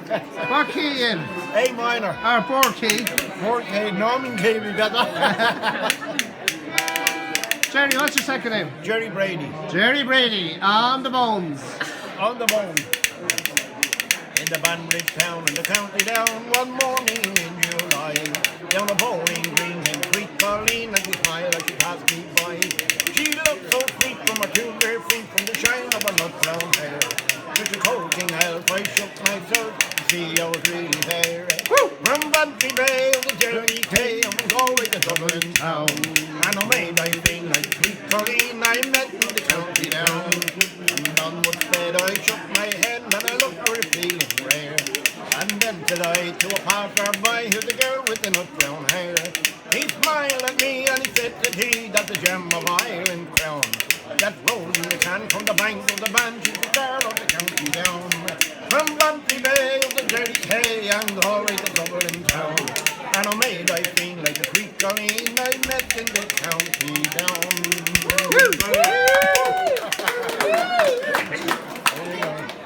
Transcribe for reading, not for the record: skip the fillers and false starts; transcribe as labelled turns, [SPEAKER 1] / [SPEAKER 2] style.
[SPEAKER 1] What key in?
[SPEAKER 2] A minor.
[SPEAKER 1] Or 4 key.
[SPEAKER 2] 4K, Norman key, we got that.
[SPEAKER 1] Jerry, what's your second name?
[SPEAKER 2] Jerry Brady.
[SPEAKER 1] Jerry Brady, on the bones.
[SPEAKER 2] On the bone. In the Banbridge town in the county down one morning in July. Down a bowling green came sweet Colleen and she smiled as she passed me by. She looked so sweet from her 2 bare feet, from the shine of her nut brown hair. With the coating elf I shook myself to see I was really there. Woo! From Bantry Bay of the journey came and Galway to Dublin town. And I made I feel like sweet Colleen I met in the county down. And on what said I shook my head and I looked for a feeling rare. And then said I to a passer-by, here's the girl with the nut brown hair. He smiled at me and he said that he, that's the gem of Ireland crown. That rolled in the can from the bank of the band, she's the girl of the county down. From Bantry Bay of the dirty hay and always the Dublin town. And I made I feel like a sweet Colleen I met in the county